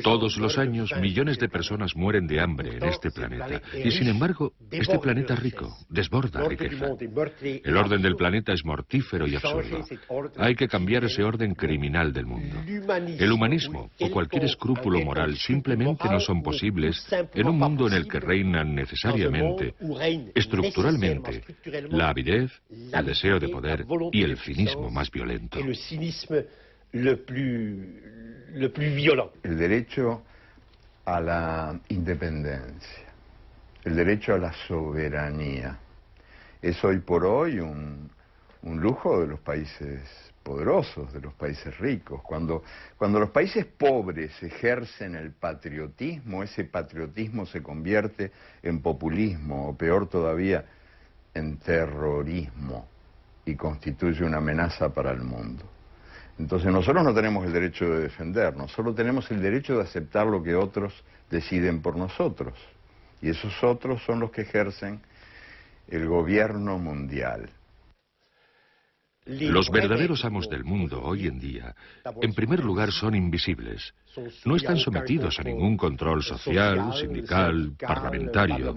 Todos los años, millones de personas mueren de hambre en este planeta. Y sin embargo, este planeta rico desborda riqueza. El orden del planeta es mortífero y absurdo. Hay que cambiar ese orden criminal del mundo. El humanismo o cualquier escrúpulo moral simplemente no son posibles en un mundo en el que reinan necesariamente, estructuralmente, la avidez, el deseo de poder y el cinismo más violento. El derecho a la independencia, el derecho a la soberanía, es hoy por hoy un lujo de los países poderosos, de los países ricos. Cuando los países pobres ejercen el patriotismo, ese patriotismo se convierte en populismo, o peor todavía, en terrorismo, y constituye una amenaza para el mundo. Entonces nosotros no tenemos el derecho de defendernos, solo tenemos el derecho de aceptar lo que otros deciden por nosotros. Y esos otros son los que ejercen el gobierno mundial. Los verdaderos amos del mundo hoy en día, en primer lugar, son invisibles. No están sometidos a ningún control social, sindical, parlamentario.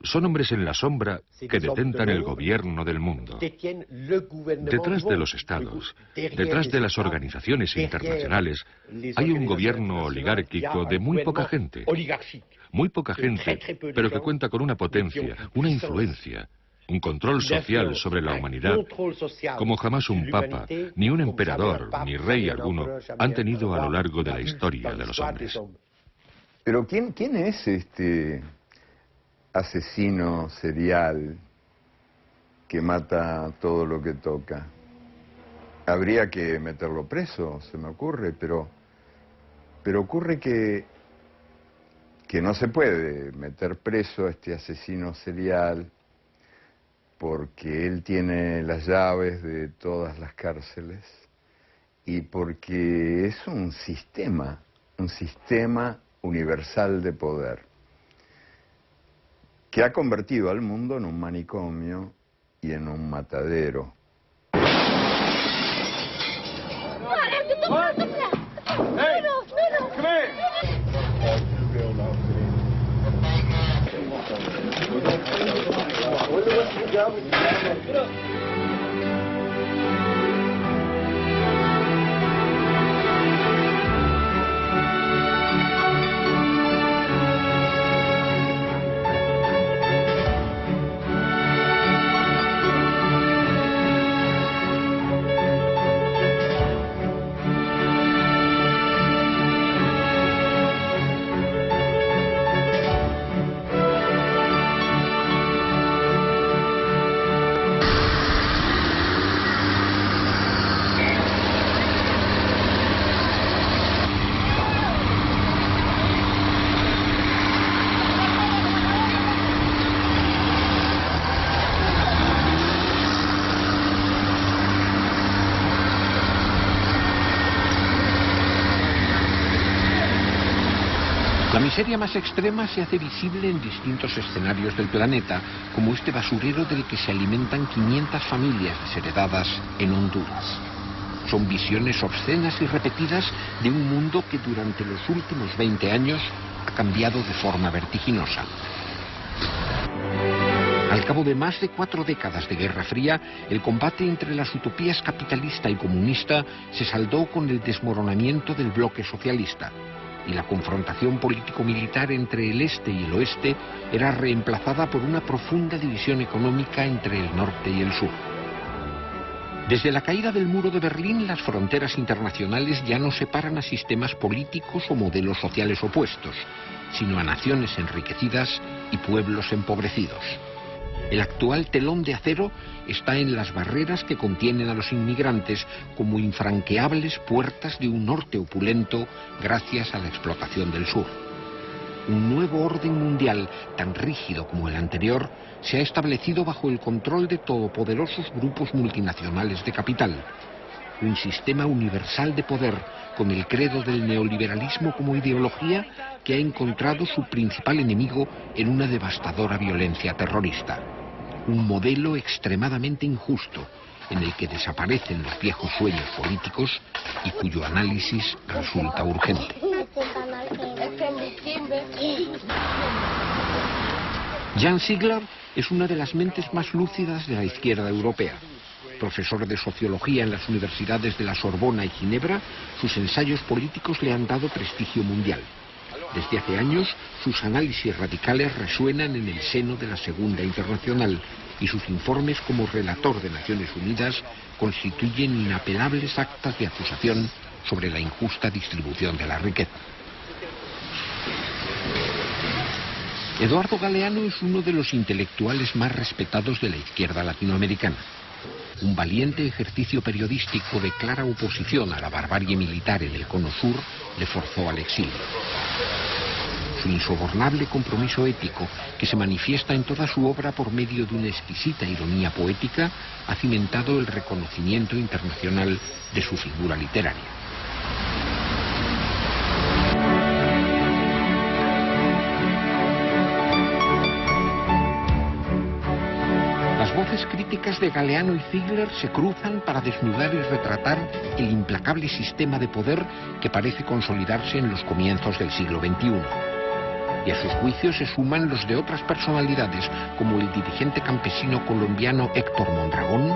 Son hombres en la sombra que detentan el gobierno del mundo. Detrás de los estados, detrás de las organizaciones internacionales, hay un gobierno oligárquico de muy poca gente. Muy poca gente, pero que cuenta con una potencia, una influencia, un control social sobre la humanidad, como jamás un papa, ni un emperador, ni rey alguno han tenido a lo largo de la historia de los hombres. Pero ¿quién es este asesino serial que mata todo lo que toca? Habría que meterlo preso, se me ocurre, pero ocurre que no se puede meter preso a este asesino serial porque él tiene las llaves de todas las cárceles y porque es un sistema universal de poder que ha convertido al mundo en un manicomio y en un matadero. La miseria más extrema se hace visible en distintos escenarios del planeta, como este basurero del que se alimentan 500 familias desheredadas en Honduras. Son visiones obscenas y repetidas de un mundo que durante los últimos 20 años ha cambiado de forma vertiginosa. Al cabo de más de 4 décadas de Guerra Fría, el combate entre las utopías capitalista y comunista se saldó con el desmoronamiento del bloque socialista, y la confrontación político-militar entre el este y el oeste era reemplazada por una profunda división económica entre el norte y el sur. Desde la caída del muro de Berlín, las fronteras internacionales ya no separan a sistemas políticos o modelos sociales opuestos, sino a naciones enriquecidas y pueblos empobrecidos. El actual telón de acero está en las barreras que contienen a los inmigrantes como infranqueables puertas de un norte opulento gracias a la explotación del sur. Un nuevo orden mundial, tan rígido como el anterior, se ha establecido bajo el control de todopoderosos grupos multinacionales de capital. Un sistema universal de poder con el credo del neoliberalismo como ideología que ha encontrado su principal enemigo en una devastadora violencia terrorista. Un modelo extremadamente injusto, en el que desaparecen los viejos sueños políticos y cuyo análisis resulta urgente. Jan Ziegler es una de las mentes más lúcidas de la izquierda europea. Profesor de sociología en las universidades de la Sorbona y Ginebra, sus ensayos políticos le han dado prestigio mundial. Desde hace años, sus análisis radicales resuenan en el seno de la Segunda Internacional y sus informes como relator de Naciones Unidas constituyen inapelables actas de acusación sobre la injusta distribución de la riqueza. Eduardo Galeano es uno de los intelectuales más respetados de la izquierda latinoamericana. Un valiente ejercicio periodístico de clara oposición a la barbarie militar en el Cono Sur le forzó al exilio. Su insobornable compromiso ético, que se manifiesta en toda su obra por medio de una exquisita ironía poética, ha cimentado el reconocimiento internacional de su figura literaria. Las voces críticas de Galeano y Ziegler se cruzan para desnudar y retratar el implacable sistema de poder que parece consolidarse en los comienzos del siglo XXI. Y a sus juicios se suman los de otras personalidades, como el dirigente campesino colombiano Héctor Mondragón,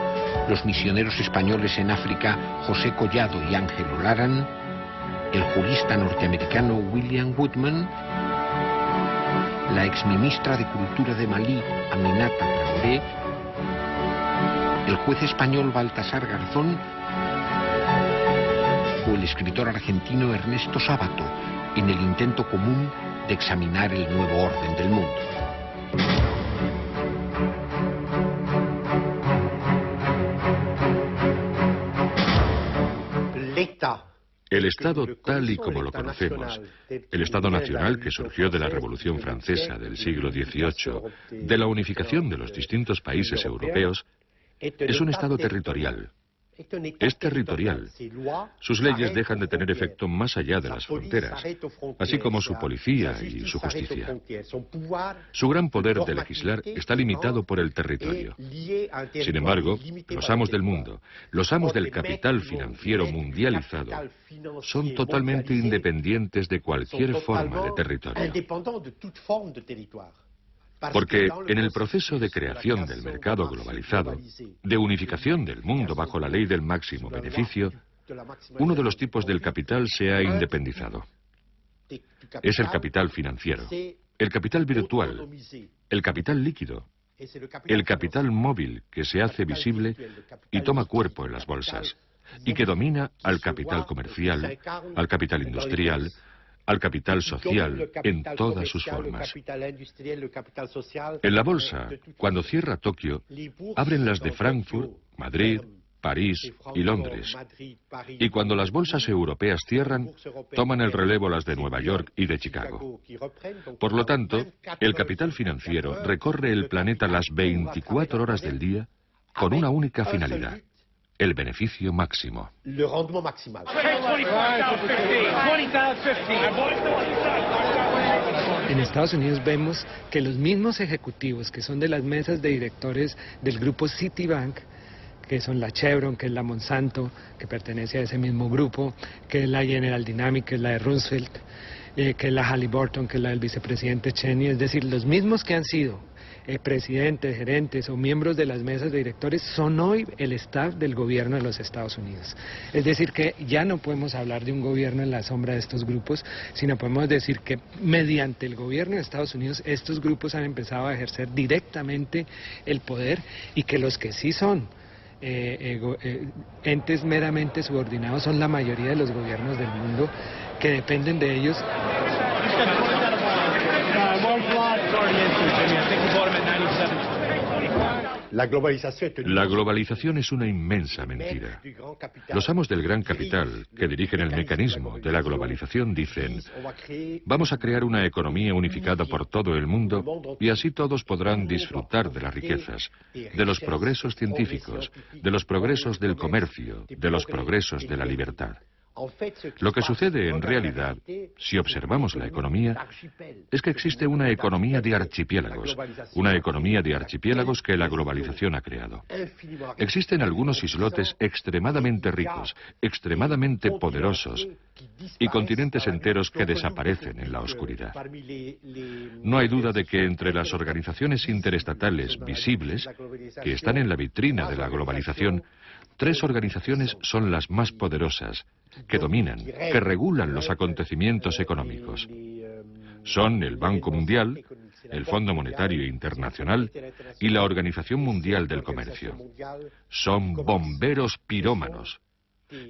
los misioneros españoles en África José Collado y Ángel Olaran, el jurista norteamericano William Woodman, la exministra de Cultura de Malí, Aminata Traoré, el juez español Baltasar Garzón o el escritor argentino Ernesto Sábato, en el intento común de examinar el nuevo orden del mundo. El Estado tal y como lo conocemos, el Estado nacional que surgió de la Revolución Francesa del siglo XVIII, de la unificación de los distintos países europeos, es un Estado territorial. Es territorial. Sus leyes dejan de tener efecto más allá de las fronteras, así como su policía y su justicia. Su gran poder de legislar está limitado por el territorio. Sin embargo, los amos del mundo, los amos del capital financiero mundializado, son totalmente independientes de cualquier forma de territorio. Porque en el proceso de creación del mercado globalizado, de unificación del mundo bajo la ley del máximo beneficio, uno de los tipos del capital se ha independizado. Es el capital financiero, el capital virtual, el capital líquido, el capital móvil que se hace visible y toma cuerpo en las bolsas, y que domina al capital comercial, al capital industrial, al capital social en todas sus formas. En la bolsa, cuando cierra Tokio, abren las de Frankfurt, Madrid, París y Londres. Y cuando las bolsas europeas cierran, toman el relevo las de Nueva York y de Chicago. Por lo tanto, el capital financiero recorre el planeta las 24 horas del día con una única finalidad: el beneficio máximo. En Estados Unidos vemos que los mismos ejecutivos que son de las mesas de directores del grupo Citibank, que son la Chevron, que es la Monsanto, que pertenece a ese mismo grupo, que es la General Dynamics, que es la de Roosevelt, que es la Halliburton, que es la del vicepresidente Cheney, es decir, los mismos que han sido presidentes, gerentes o miembros de las mesas de directores son hoy el staff del gobierno de los Estados Unidos. Es decir, que ya no podemos hablar de un gobierno en la sombra de estos grupos, sino podemos decir que mediante el gobierno de Estados Unidos estos grupos han empezado a ejercer directamente el poder, y que los que sí son entes meramente subordinados son la mayoría de los gobiernos del mundo, que dependen de ellos. La globalización es una inmensa mentira. Los amos del gran capital, que dirigen el mecanismo de la globalización, dicen: vamos a crear una economía unificada por todo el mundo y así todos podrán disfrutar de las riquezas, de los progresos científicos, de los progresos del comercio, de los progresos de la libertad. Lo que sucede en realidad, si observamos la economía, es que existe una economía de archipiélagos que la globalización ha creado. Existen algunos islotes extremadamente ricos, extremadamente poderosos, y continentes enteros que desaparecen en la oscuridad. No hay duda de que entre las organizaciones interestatales visibles, que están en la vitrina de la globalización, 3 organizaciones son las más poderosas, que dominan, que regulan los acontecimientos económicos. Son el Banco Mundial, el Fondo Monetario Internacional y la Organización Mundial del Comercio. Son bomberos pirómanos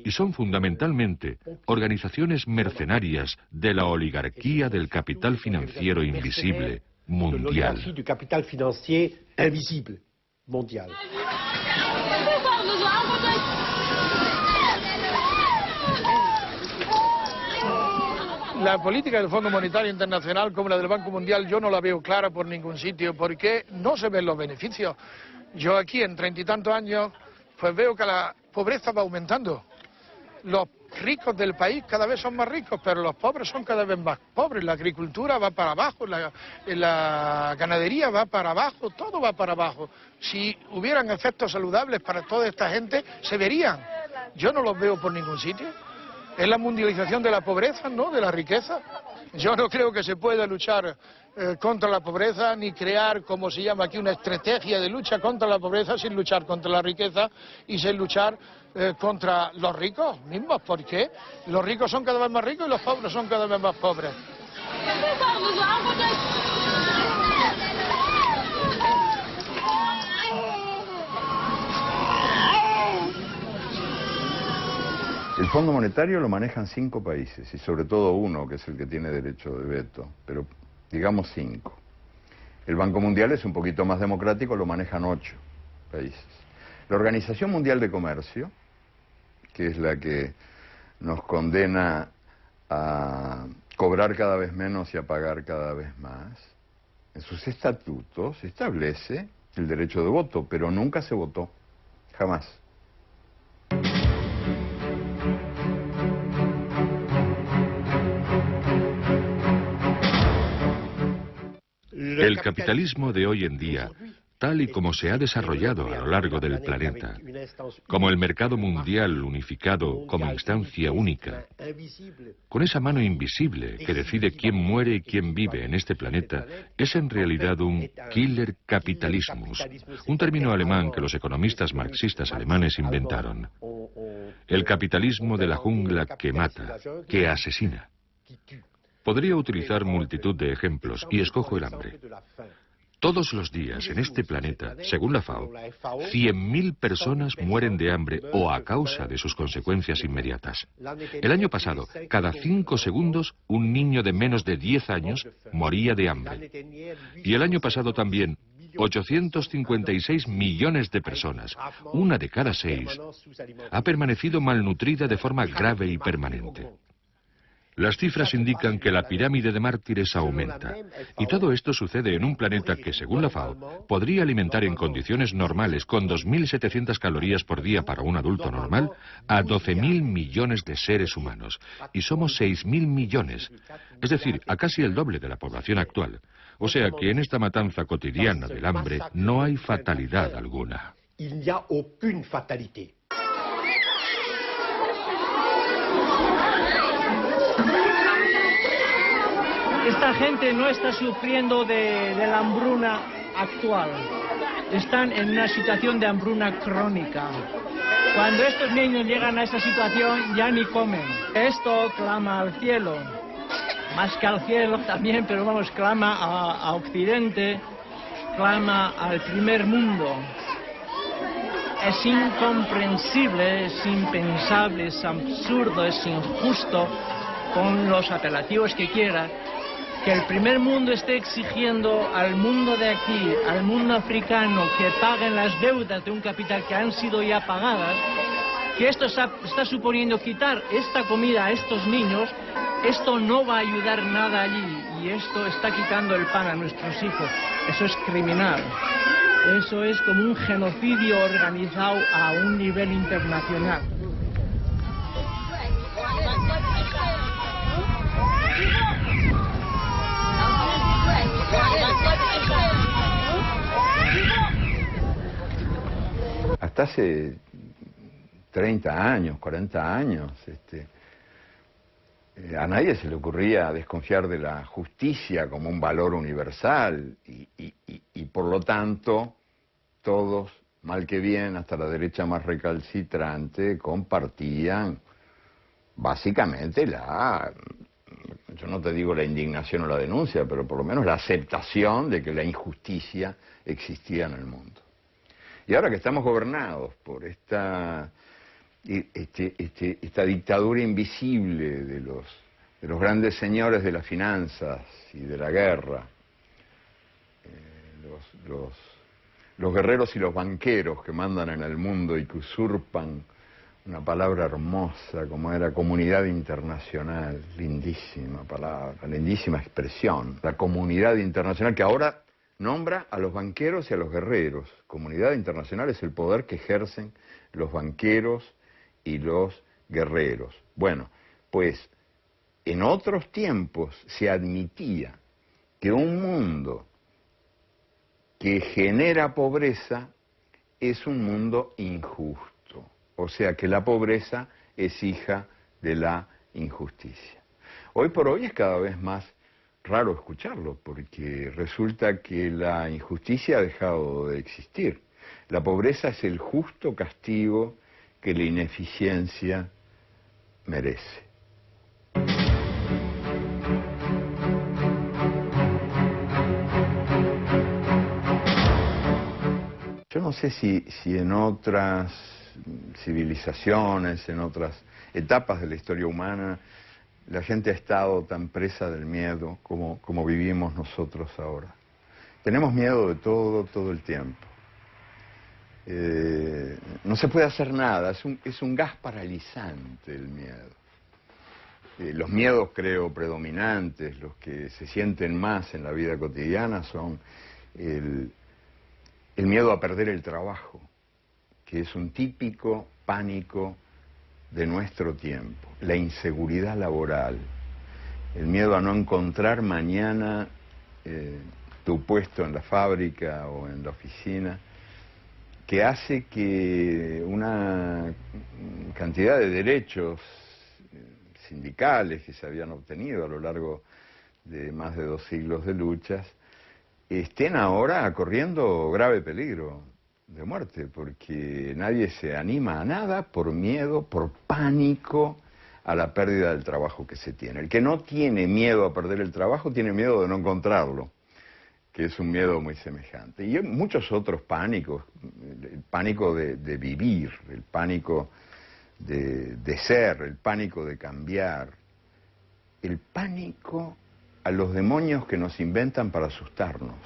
y son fundamentalmente organizaciones mercenarias de la oligarquía del capital financiero invisible mundial. La política del Fondo Monetario Internacional como la del Banco Mundial yo no la veo clara por ningún sitio porque no se ven los beneficios. Yo aquí en 30 y tantos años pues veo que la pobreza va aumentando. Los ricos del país cada vez son más ricos, pero los pobres son cada vez más pobres. La agricultura va para abajo, la ganadería va para abajo, todo va para abajo. Si hubieran efectos saludables para toda esta gente, se verían. Yo no los veo por ningún sitio. Es la mundialización de la pobreza, ¿no?, de la riqueza. Yo no creo que se pueda luchar contra la pobreza ni crear, como se llama aquí, una estrategia de lucha contra la pobreza sin luchar contra la riqueza y sin luchar contra los ricos mismos. ¿Por qué? Los ricos son cada vez más ricos y los pobres son cada vez más pobres. El Fondo Monetario lo manejan 5 países, y sobre todo uno, que es el que tiene derecho de veto, pero digamos 5. El Banco Mundial es un poquito más democrático, lo manejan 8 países. La Organización Mundial de Comercio, que es la que nos condena a cobrar cada vez menos y a pagar cada vez más, en sus estatutos establece el derecho de voto, pero nunca se votó, jamás. El capitalismo de hoy en día, tal y como se ha desarrollado a lo largo del planeta, como el mercado mundial unificado como instancia única, con esa mano invisible que decide quién muere y quién vive en este planeta, es en realidad un killer capitalismus, un término alemán que los economistas marxistas alemanes inventaron. El capitalismo de la jungla que mata, que asesina. Podría utilizar multitud de ejemplos y escojo el hambre. Todos los días en este planeta, según la FAO, 100.000 personas mueren de hambre o a causa de sus consecuencias inmediatas. El año pasado, cada 5 segundos, un niño de menos de 10 años moría de hambre. Y el año pasado también, 856 millones de personas, una de cada 6, ha permanecido malnutrida de forma grave y permanente. Las cifras indican que la pirámide de mártires aumenta, y todo esto sucede en un planeta que, según la FAO, podría alimentar en condiciones normales, con 2.700 calorías por día para un adulto normal, a 12.000 millones de seres humanos, y somos 6.000 millones, es decir, a casi el doble de la población actual. O sea que en esta matanza cotidiana del hambre no hay fatalidad alguna. Esta gente no está sufriendo de la hambruna actual. Están en una situación de hambruna crónica. Cuando estos niños llegan a esa situación ya ni comen. Esto clama al cielo. Más que al cielo también, pero vamos, clama a Occidente, clama al primer mundo. Es incomprensible, es impensable, es absurdo, es injusto, con los apelativos que quiera, que el primer mundo esté exigiendo al mundo de aquí, al mundo africano, que paguen las deudas de un capital que han sido ya pagadas, que esto está suponiendo quitar esta comida a estos niños. Esto no va a ayudar nada allí, y esto está quitando el pan a nuestros hijos. Eso es criminal. Eso es como un genocidio organizado a un nivel internacional. Hasta hace 30 años, 40 años, a nadie se le ocurría desconfiar de la justicia como un valor universal y por lo tanto todos, mal que bien, hasta la derecha más recalcitrante, compartían básicamente yo no te digo la indignación o la denuncia, pero por lo menos la aceptación de que la injusticia existía en el mundo. Y ahora que estamos gobernados por esta dictadura invisible de los grandes señores de las finanzas y de la guerra, los guerreros y los banqueros que mandan en el mundo y que usurpan una palabra hermosa como era comunidad internacional, lindísima palabra, lindísima expresión, la comunidad internacional que ahora nombra a los banqueros y a los guerreros. Comunidad internacional es el poder que ejercen los banqueros y los guerreros. Bueno, pues en otros tiempos se admitía que un mundo que genera pobreza es un mundo injusto. O sea que la pobreza es hija de la injusticia. Hoy por hoy es cada vez más raro escucharlo, porque resulta que la injusticia ha dejado de existir. La pobreza es el justo castigo que la ineficiencia merece. Yo no sé si en otras civilizaciones, en otras etapas de la historia humana, la gente ha estado tan presa del miedo como vivimos nosotros ahora. Tenemos miedo de todo el tiempo. No se puede hacer nada, es un gas paralizante el miedo. Los miedos, creo, predominantes, los que se sienten más en la vida cotidiana son el miedo a perder el trabajo, que es un típico pánico de nuestro tiempo, la inseguridad laboral, el miedo a no encontrar mañana tu puesto en la fábrica o en la oficina, que hace que una cantidad de derechos sindicales que se habían obtenido a lo largo de más de 2 siglos de luchas estén ahora corriendo grave peligro de muerte, porque nadie se anima a nada por miedo, por pánico a la pérdida del trabajo que se tiene. El que no tiene miedo a perder el trabajo tiene miedo de no encontrarlo, que es un miedo muy semejante. Y hay muchos otros pánicos, el pánico de vivir, el pánico de ser, el pánico de cambiar, el pánico a los demonios que nos inventan para asustarnos.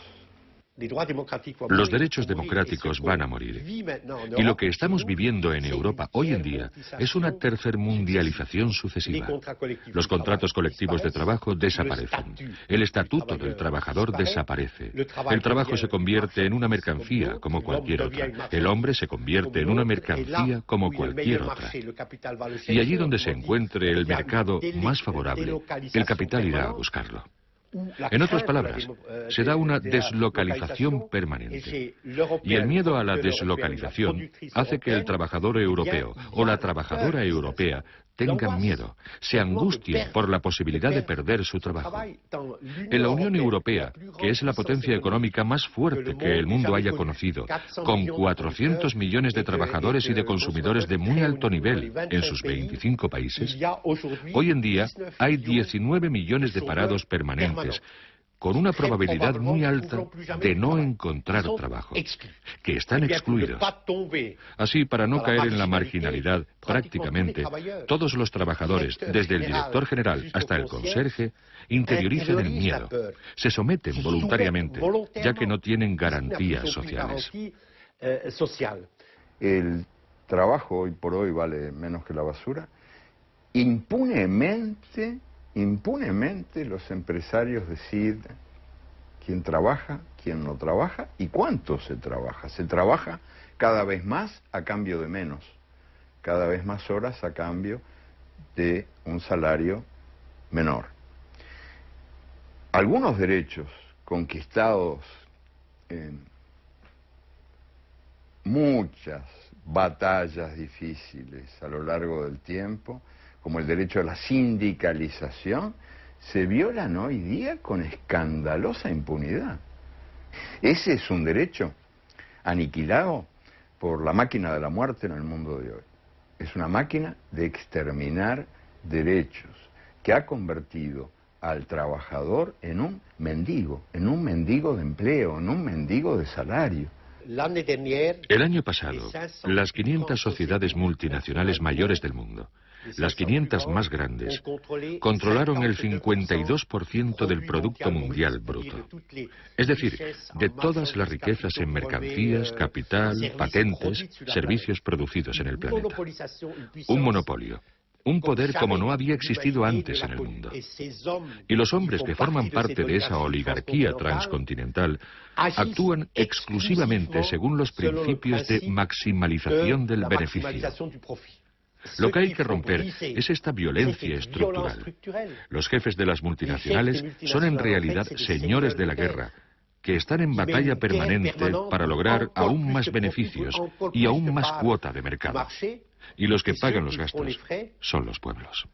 Los derechos democráticos van a morir. Y lo que estamos viviendo en Europa hoy en día es una tercermundialización sucesiva. Los contratos colectivos de trabajo desaparecen. El estatuto del trabajador desaparece. El trabajo se convierte en una mercancía como cualquier otra. El hombre se convierte en una mercancía como cualquier otra. Y allí donde se encuentre el mercado más favorable, el capital irá a buscarlo. En otras palabras, se da una deslocalización permanente. Y el miedo a la deslocalización hace que el trabajador europeo o la trabajadora europea tengan miedo, se angustien por la posibilidad de perder su trabajo. En la Unión Europea, que es la potencia económica más fuerte que el mundo haya conocido, con 400 millones de trabajadores y de consumidores de muy alto nivel en sus 25 países, hoy en día hay 19 millones de parados permanentes, con una probabilidad muy alta de no encontrar trabajo, que están excluidos. Así, para no caer en la marginalidad, prácticamente todos los trabajadores, desde el director general hasta el conserje, interiorizan el miedo, se someten voluntariamente, ya que no tienen garantías sociales. El trabajo hoy por hoy vale menos que la basura. Impunemente los empresarios deciden quién trabaja, quién no trabaja y cuánto se trabaja. Se trabaja cada vez más a cambio de menos, cada vez más horas a cambio de un salario menor. algunos derechos conquistados en muchas batallas difíciles a lo largo del tiempo, como el derecho a la sindicalización, se violan hoy día con escandalosa impunidad. Ese es un derecho aniquilado por la máquina de la muerte en el mundo de hoy. Es una máquina de exterminar derechos que ha convertido al trabajador en un mendigo de empleo, en un mendigo de salario. El año pasado, las 500 sociedades multinacionales mayores del mundo, las 500 más grandes, controlaron el 52% del Producto Mundial Bruto. Es decir, de todas las riquezas en mercancías, capital, patentes, servicios producidos en el planeta. Un monopolio. Un poder como no había existido antes en el mundo. Y los hombres que forman parte de esa oligarquía transcontinental actúan exclusivamente según los principios de maximalización del beneficio. Lo que hay que romper es esta violencia estructural. Los jefes de las multinacionales son en realidad señores de la guerra, que están en batalla permanente para lograr aún más beneficios y aún más cuota de mercado. Y los que pagan los gastos son los pueblos.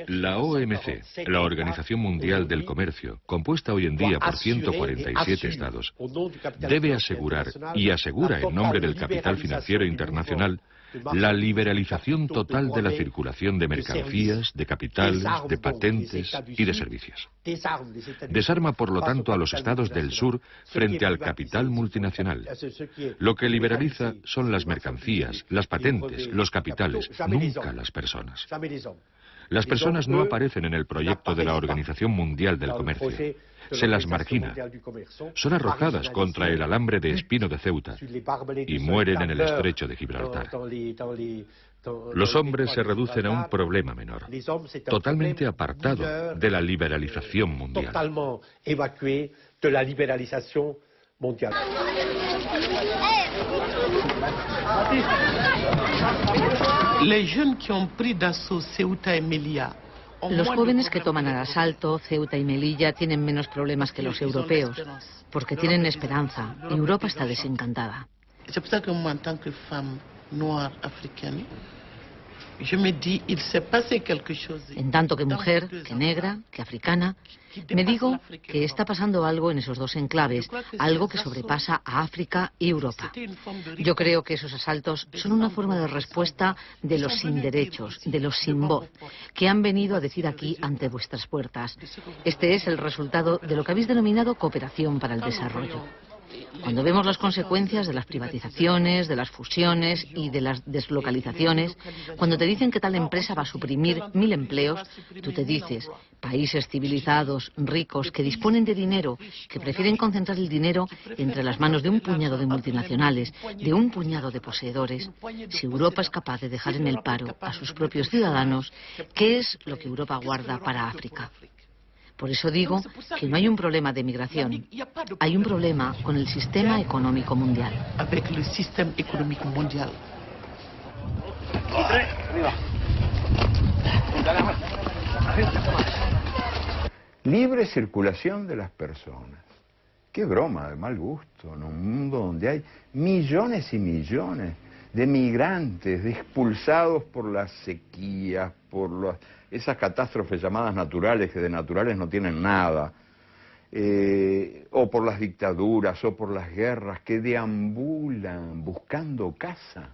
La OMC, la Organización Mundial del Comercio, compuesta hoy en día por 147 estados, debe asegurar, y asegura en nombre del capital financiero internacional, la liberalización total de la circulación de mercancías, de capitales, de patentes y de servicios. Desarma, por lo tanto, a los estados del sur frente al capital multinacional. Lo que liberaliza son las mercancías, las patentes, los capitales, nunca las personas. Las personas no aparecen en el proyecto de la Organización Mundial del Comercio. Se las margina. Son arrojadas contra el alambre de espino de Ceuta y mueren en el estrecho de Gibraltar. Los hombres se reducen a un problema menor, totalmente apartado de la liberalización mundial. Los jóvenes que toman al asalto Ceuta y Melilla tienen menos problemas que los europeos, porque tienen esperanza, y Europa está desencantada. En tanto que mujer, que negra, que africana, me digo que está pasando algo en esos dos enclaves, algo que sobrepasa a África y Europa. Yo creo que esos asaltos son una forma de respuesta de los sin derechos, de los sin voz, que han venido a decir aquí ante vuestras puertas. Este es el resultado de lo que habéis denominado cooperación para el desarrollo. Cuando vemos las consecuencias de las privatizaciones, de las fusiones y de las deslocalizaciones, cuando te dicen que tal empresa va a suprimir 1000 empleos, tú te dices, países civilizados, ricos, que disponen de dinero, que prefieren concentrar el dinero entre las manos de un puñado de multinacionales, de un puñado de poseedores. Si Europa es capaz de dejar en el paro a sus propios ciudadanos, ¿qué es lo que Europa guarda para África? Por eso digo que no hay un problema de migración, hay un problema con el sistema económico mundial. Libre circulación de las personas. Qué broma de mal gusto en un mundo donde hay millones y millones de migrantes, de expulsados por las sequías, por esas catástrofes llamadas naturales, que de naturales no tienen nada, o por las dictaduras, o por las guerras, que deambulan buscando casa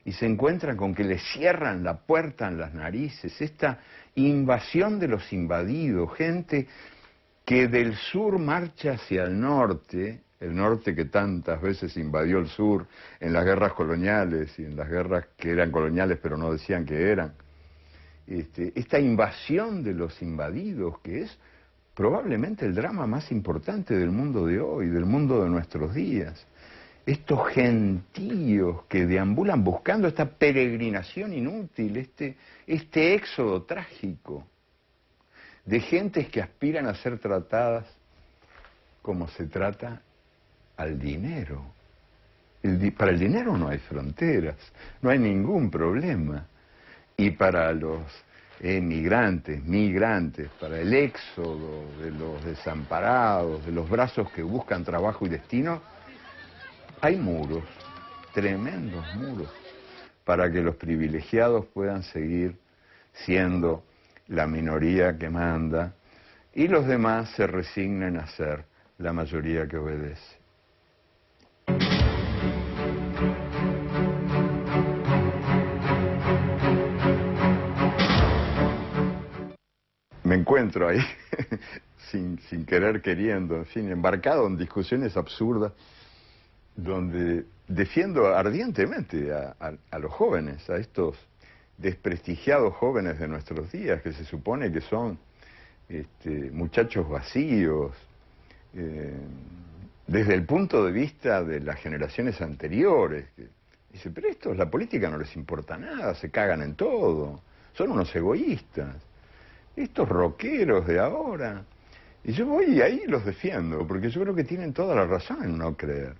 y se encuentran con que les cierran la puerta en las narices. Esta invasión de los invadidos, gente que del sur marcha hacia el norte que tantas veces invadió el sur en las guerras coloniales y en las guerras que eran coloniales pero no decían que eran. Esta invasión de los invadidos, que es probablemente el drama más importante del mundo de hoy, del mundo de nuestros días. Estos gentíos que deambulan buscando esta peregrinación inútil, este éxodo trágico de gentes que aspiran a ser tratadas como se trata al dinero. Para el dinero no hay fronteras, no hay ningún problema. Y para los migrantes, para el éxodo de los desamparados, de los brazos que buscan trabajo y destino, hay muros, tremendos muros, para que los privilegiados puedan seguir siendo la minoría que manda y los demás se resignen a ser la mayoría que obedece. Me encuentro ahí, sin querer queriendo, en fin, embarcado en discusiones absurdas, donde defiendo ardientemente a los jóvenes, a estos desprestigiados jóvenes de nuestros días, que se supone que son muchachos vacíos, desde el punto de vista de las generaciones anteriores. Dice, pero estos, la política no les importa nada, se cagan en todo, son unos egoístas. Estos rockeros de ahora. Y yo voy y ahí los defiendo, porque yo creo que tienen toda la razón en no creer.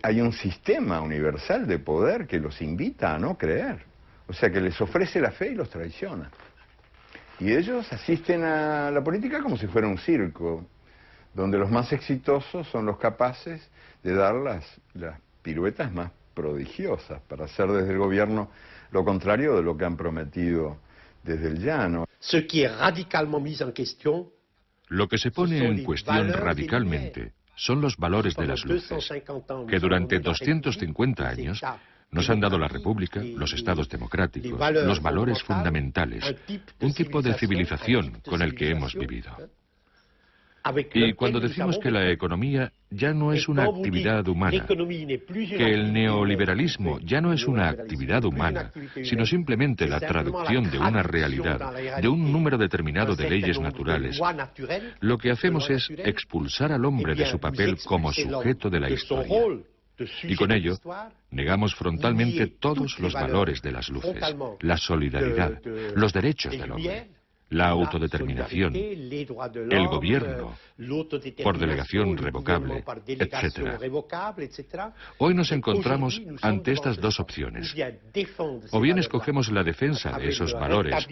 Hay un sistema universal de poder que los invita a no creer. O sea, que les ofrece la fe y los traiciona. Y ellos asisten a la política como si fuera un circo, donde los más exitosos son los capaces de dar las piruetas más prodigiosas para hacer desde el gobierno lo contrario de lo que han prometido desde el llano. Lo que se pone en cuestión radicalmente son los valores de las luces, que durante 250 años nos han dado la República, los estados democráticos, los valores fundamentales, un tipo de civilización con el que hemos vivido. Y cuando decimos que la economía ya no es una actividad humana, que el neoliberalismo ya no es una actividad humana, sino simplemente la traducción de una realidad, de un número determinado de leyes naturales, lo que hacemos es expulsar al hombre de su papel como sujeto de la historia. Y con ello, negamos frontalmente todos los valores de las luces, la solidaridad, los derechos del hombre, la autodeterminación, el gobierno, por delegación revocable, etc. Hoy nos encontramos ante estas dos opciones. O bien escogemos la defensa de esos valores,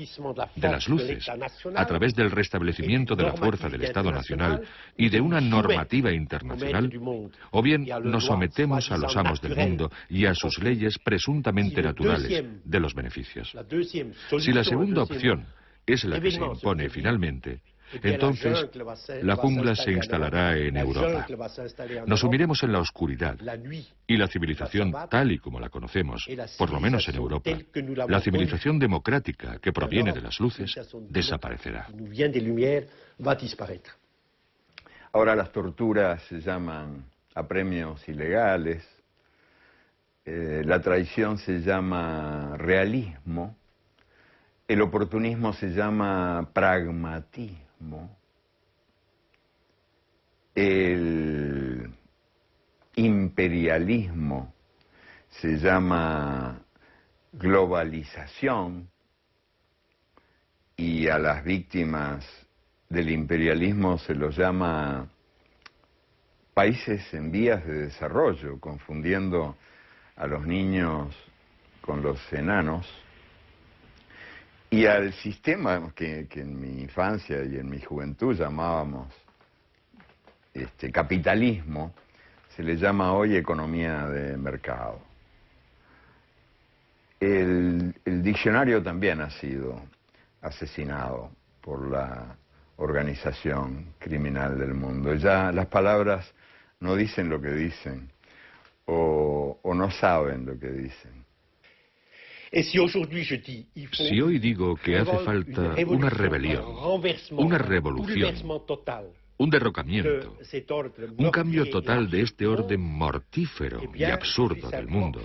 de las luces, a través del restablecimiento de la fuerza del Estado Nacional y de una normativa internacional, o bien nos sometemos a los amos del mundo y a sus leyes presuntamente naturales de los beneficios. Si la segunda opción es la que se impone finalmente, entonces la jungla se instalará en Europa. Nos sumiremos en la oscuridad y la civilización tal y como la conocemos, por lo menos en Europa, la civilización democrática que proviene de las luces, desaparecerá. Ahora las torturas se llaman apremios ilegales, la traición se llama realismo, el oportunismo se llama pragmatismo, el imperialismo se llama globalización y a las víctimas del imperialismo se los llama países en vías de desarrollo, confundiendo a los niños con los enanos. Y al sistema que en mi infancia y en mi juventud llamábamos capitalismo, se le llama hoy economía de mercado. El diccionario también ha sido asesinado por la organización criminal del mundo. Ya las palabras no dicen lo que dicen o no saben lo que dicen. Si hoy digo que hace falta una rebelión, una revolución, un derrocamiento, un cambio total de este orden mortífero y absurdo del mundo,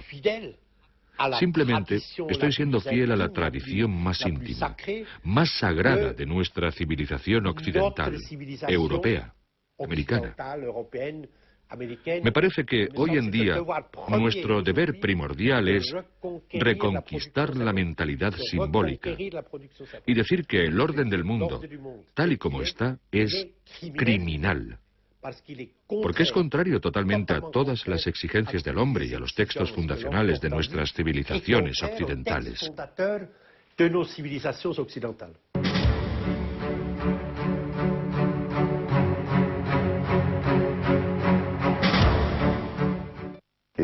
simplemente estoy siendo fiel a la tradición más íntima, más sagrada de nuestra civilización occidental, europea, americana. Me parece que hoy en día nuestro deber primordial es reconquistar la mentalidad simbólica y decir que el orden del mundo, tal y como está, es criminal, Porque es contrario totalmente a todas las exigencias del hombre y a los textos fundacionales de nuestras civilizaciones occidentales.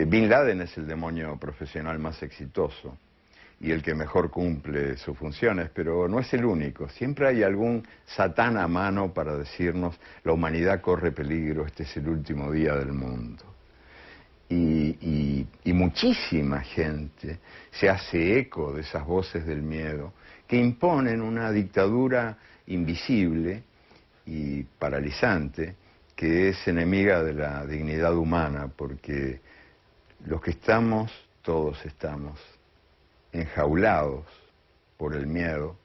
Bin Laden es el demonio profesional más exitoso y el que mejor cumple sus funciones, pero no es el único. Siempre hay algún satán a mano para decirnos: la humanidad corre peligro, este es el último día del mundo. Y muchísima gente se hace eco de esas voces del miedo que imponen una dictadura invisible y paralizante que es enemiga de la dignidad humana, porque los que estamos, todos estamos enjaulados por el miedo,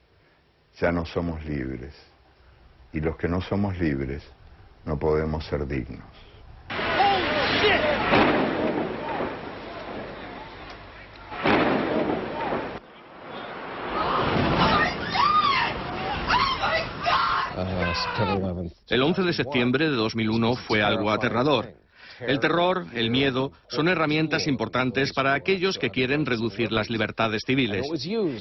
ya no somos libres. Y los que no somos libres, no podemos ser dignos. El 11 de septiembre de 2001 fue algo aterrador. El terror, el miedo, son herramientas importantes para aquellos que quieren reducir las libertades civiles.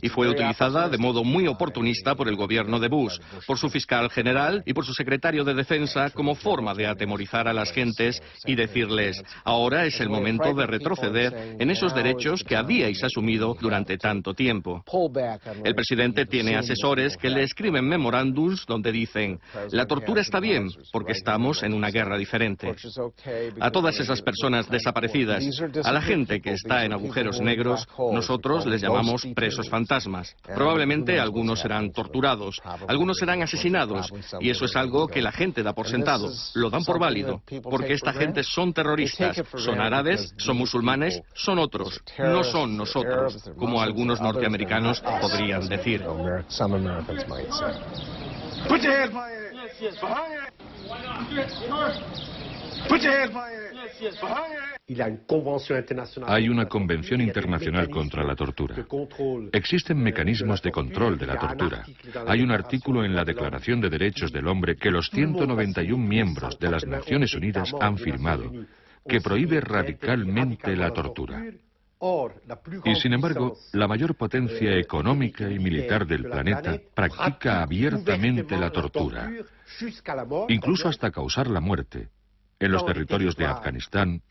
Y fue utilizada de modo muy oportunista por el gobierno de Bush, por su fiscal general y por su secretario de Defensa como forma de atemorizar a las gentes y decirles: ahora es el momento de retroceder en esos derechos que habíais asumido durante tanto tiempo. El presidente tiene asesores que le escriben memorándums donde dicen: la tortura está bien porque estamos en una guerra diferente. A todas esas personas desaparecidas, a la gente que está en agujeros negros, nosotros les llamamos presos fantasmas. Probablemente algunos serán torturados, algunos serán asesinados, y eso es algo que la gente da por sentado, lo dan por válido, porque esta gente son terroristas, son árabes, son musulmanes, son otros, no son nosotros, como algunos norteamericanos podrían decir. Hay una convención internacional contra la tortura. Existen mecanismos de control de la tortura. Hay un artículo en la Declaración de Derechos del Hombre que los 191 miembros de las Naciones Unidas han firmado, que prohíbe radicalmente la tortura. Y sin embargo, la mayor potencia económica y militar del planeta practica abiertamente la tortura, incluso hasta causar la muerte, en los territorios de Afganistán,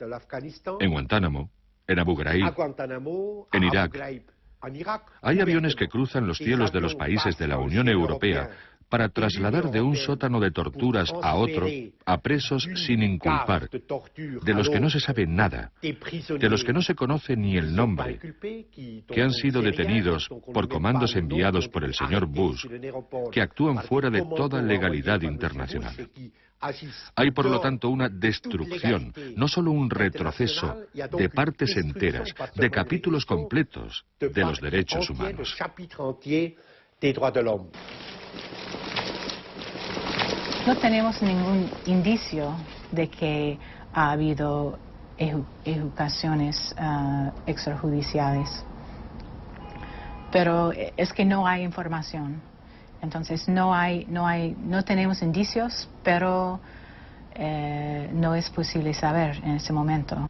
en Guantánamo, en Abu Ghraib, en Irak. Hay aviones que cruzan los cielos de los países de la Unión Europea para trasladar de un sótano de torturas a otro a presos sin inculpar, de los que no se sabe nada, de los que no se conoce ni el nombre, que han sido detenidos por comandos enviados por el señor Bush, que actúan fuera de toda legalidad internacional. Hay, por lo tanto, una destrucción, no solo un retroceso, de partes enteras, de capítulos completos de los derechos humanos. No tenemos ningún indicio de que ha habido ejecuciones extrajudiciales, pero es que no hay información. Entonces no tenemos indicios, pero no es posible saber en ese momento.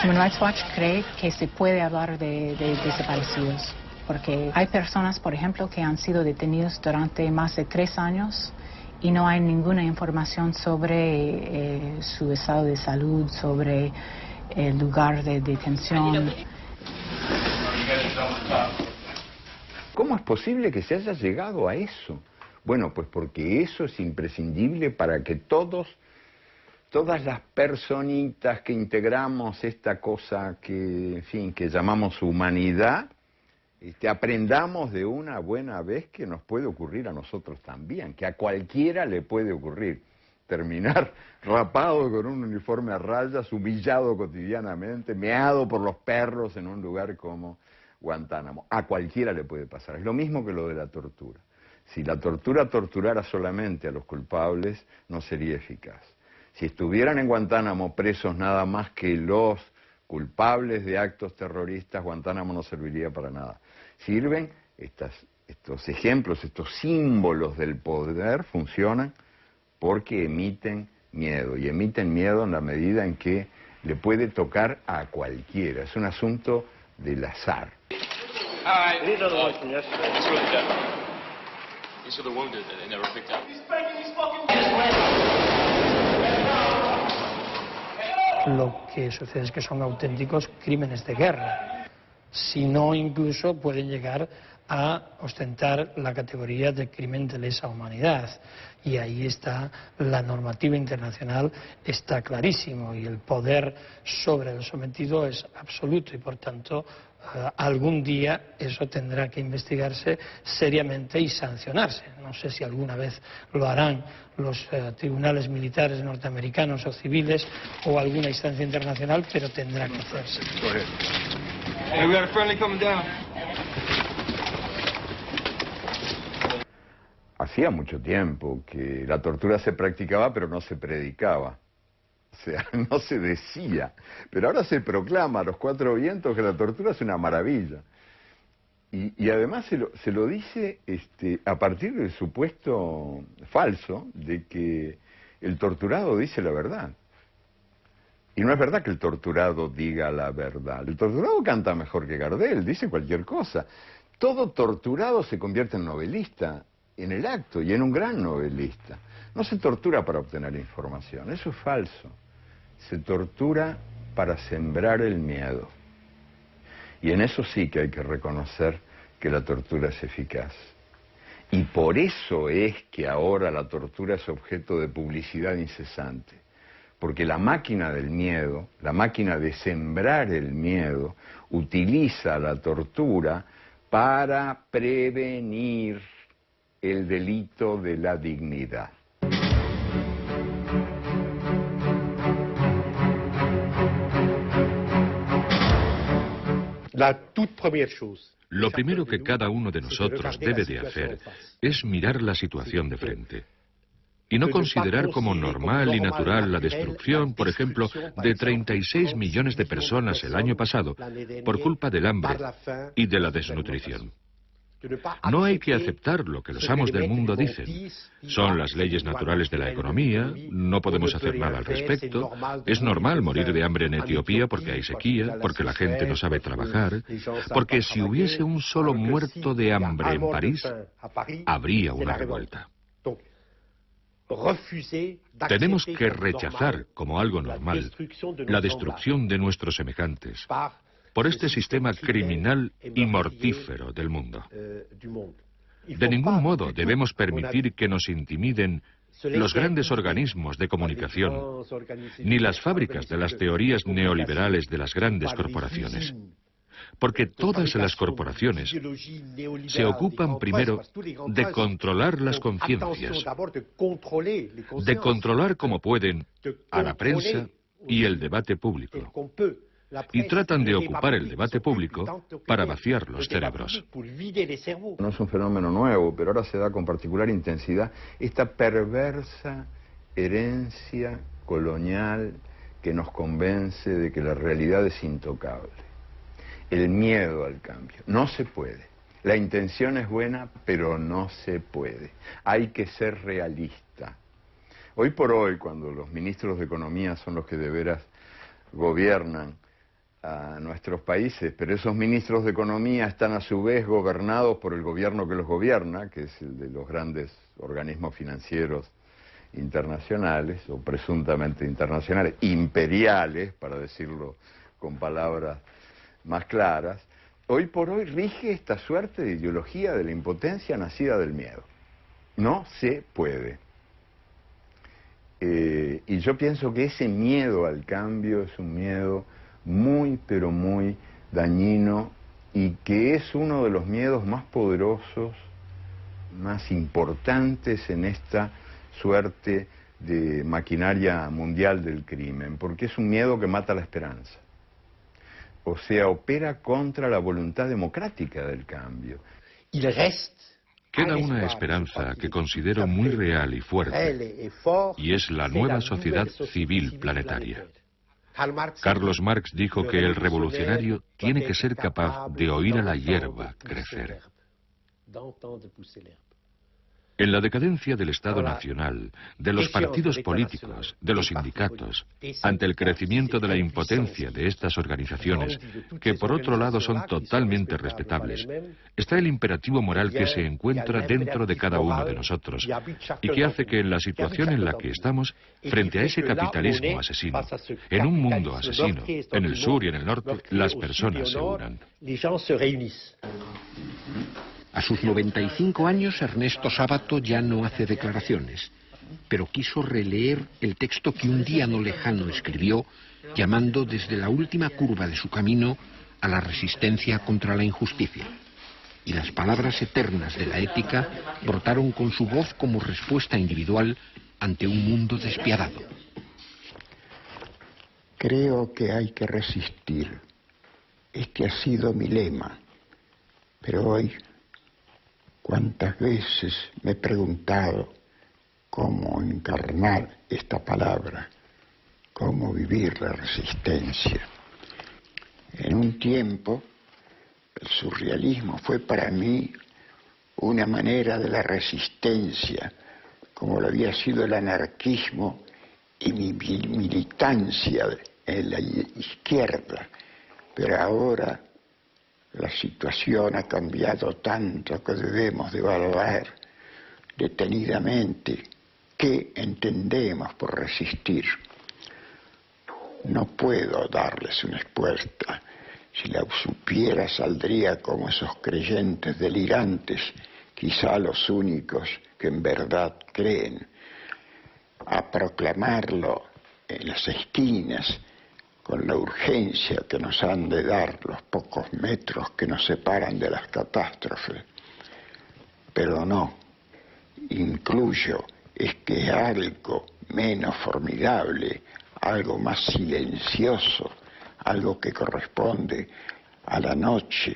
Human Rights Watch cree que se puede hablar de desaparecidos, porque hay personas, por ejemplo, que han sido detenidos durante más de 3 años y no hay ninguna información sobre su estado de salud, sobre el lugar de detención. ¿Cómo es posible que se haya llegado a eso? Bueno, pues porque eso es imprescindible para que todas las personitas que integramos esta cosa que, en fin, que llamamos humanidad, aprendamos de una buena vez que nos puede ocurrir a nosotros también, que a cualquiera le puede ocurrir. Terminar rapado con un uniforme a rayas, humillado cotidianamente, meado por los perros en un lugar como Guantánamo. A cualquiera le puede pasar. Es lo mismo que lo de la tortura. Si la tortura torturara solamente a los culpables, no sería eficaz. Si estuvieran en Guantánamo presos nada más que los culpables de actos terroristas, Guantánamo no serviría para nada. Sirven estos ejemplos, estos símbolos del poder, funcionan porque emiten miedo, y emiten miedo en la medida en que le puede tocar a cualquiera. Es un asunto del azar. Lo que sucede es que son auténticos crímenes de guerra, si no incluso pueden llegar a ostentar la categoría de crimen de lesa humanidad. Y ahí está la normativa internacional, está clarísimo, y el poder sobre el sometido es absoluto, y por tanto algún día eso tendrá que investigarse seriamente y sancionarse. No sé si alguna vez lo harán los tribunales militares norteamericanos o civiles o alguna instancia internacional, pero tendrá que hacerse. Hey, we got a friendly coming down. Hacía mucho tiempo que la tortura se practicaba, pero no se predicaba. O sea, no se decía. Pero ahora se proclama a los cuatro vientos que la tortura es una maravilla. Y además se lo dice a partir del supuesto falso de que el torturado dice la verdad. Y no es verdad que el torturado diga la verdad. El torturado canta mejor que Gardel, dice cualquier cosa. Todo torturado se convierte en novelista en el acto, y en un gran novelista. No se tortura para obtener información, eso es falso. Se tortura para sembrar el miedo. Y en eso sí que hay que reconocer que la tortura es eficaz. Y por eso es que ahora la tortura es objeto de publicidad incesante. Porque la máquina del miedo, la máquina de sembrar el miedo, utiliza la tortura para prevenir el delito de la dignidad. Lo primero que cada uno de nosotros debe de hacer es mirar la situación de frente. Y no considerar como normal y natural la destrucción, por ejemplo, de 36 millones de personas el año pasado por culpa del hambre y de la desnutrición. No hay que aceptar lo que los amos del mundo dicen. Son las leyes naturales de la economía, no podemos hacer nada al respecto. Es normal morir de hambre en Etiopía porque hay sequía, porque la gente no sabe trabajar, porque si hubiese un solo muerto de hambre en París, habría una revuelta. Tenemos que rechazar como algo normal la destrucción de nuestros semejantes por este sistema criminal y mortífero del mundo. De ningún modo debemos permitir que nos intimiden los grandes organismos de comunicación, ni las fábricas de las teorías neoliberales de las grandes corporaciones. Porque todas las corporaciones se ocupan primero de controlar las conciencias, de controlar como pueden a la prensa y el debate público. Y tratan de ocupar el debate público para vaciar los cerebros. No es un fenómeno nuevo, pero ahora se da con particular intensidad esta perversa herencia colonial que nos convence de que la realidad es intocable. El miedo al cambio. No se puede. La intención es buena, pero no se puede. Hay que ser realista. Hoy por hoy, cuando los ministros de Economía son los que de veras gobiernan a nuestros países, pero esos ministros de Economía están a su vez gobernados por el gobierno que los gobierna, que es el de los grandes organismos financieros internacionales, o presuntamente internacionales, imperiales, para decirlo con palabras más claras. Hoy por hoy rige esta suerte de ideología de la impotencia nacida del miedo. No se puede. Y yo pienso que ese miedo al cambio es un miedo muy, pero muy dañino, y que es uno de los miedos más poderosos, más importantes en esta suerte de maquinaria mundial del crimen, porque es un miedo que mata la esperanza. O sea, opera contra la voluntad democrática del cambio. Queda una esperanza que considero muy real y fuerte, y es la nueva sociedad civil planetaria. Carlos Marx dijo que el revolucionario tiene que ser capaz de oír a la hierba crecer. En la decadencia del Estado Nacional, de los partidos políticos, de los sindicatos, ante el crecimiento de la impotencia de estas organizaciones, que por otro lado son totalmente respetables, está el imperativo moral que se encuentra dentro de cada uno de nosotros y que hace que en la situación en la que estamos, frente a ese capitalismo asesino, en un mundo asesino, en el sur y en el norte, las personas se unan. A sus 95 años, Ernesto Sábato ya no hace declaraciones, pero quiso releer el texto que un día no lejano escribió, llamando desde la última curva de su camino a la resistencia contra la injusticia. Y las palabras eternas de la ética brotaron con su voz como respuesta individual ante un mundo despiadado. Creo que hay que resistir. Este ha sido mi lema. Pero hoy, cuántas veces me he preguntado cómo encarnar esta palabra, cómo vivir la resistencia. En un tiempo, el surrealismo fue para mí una manera de la resistencia, como lo había sido el anarquismo y mi militancia en la izquierda. Pero ahora la situación ha cambiado tanto que debemos de evaluar detenidamente qué entendemos por resistir. No puedo darles una respuesta. Si la supiera saldría como esos creyentes delirantes, quizá los únicos que en verdad creen, a proclamarlo en las esquinas con la urgencia que nos han de dar los pocos metros que nos separan de las catástrofes. Pero no, incluyo es que algo menos formidable, algo más silencioso, algo que corresponde a la noche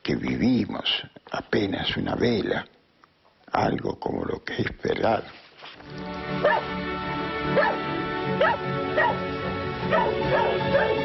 que vivimos apenas una vela, algo como lo que es esperar. Go, go, go, go, go.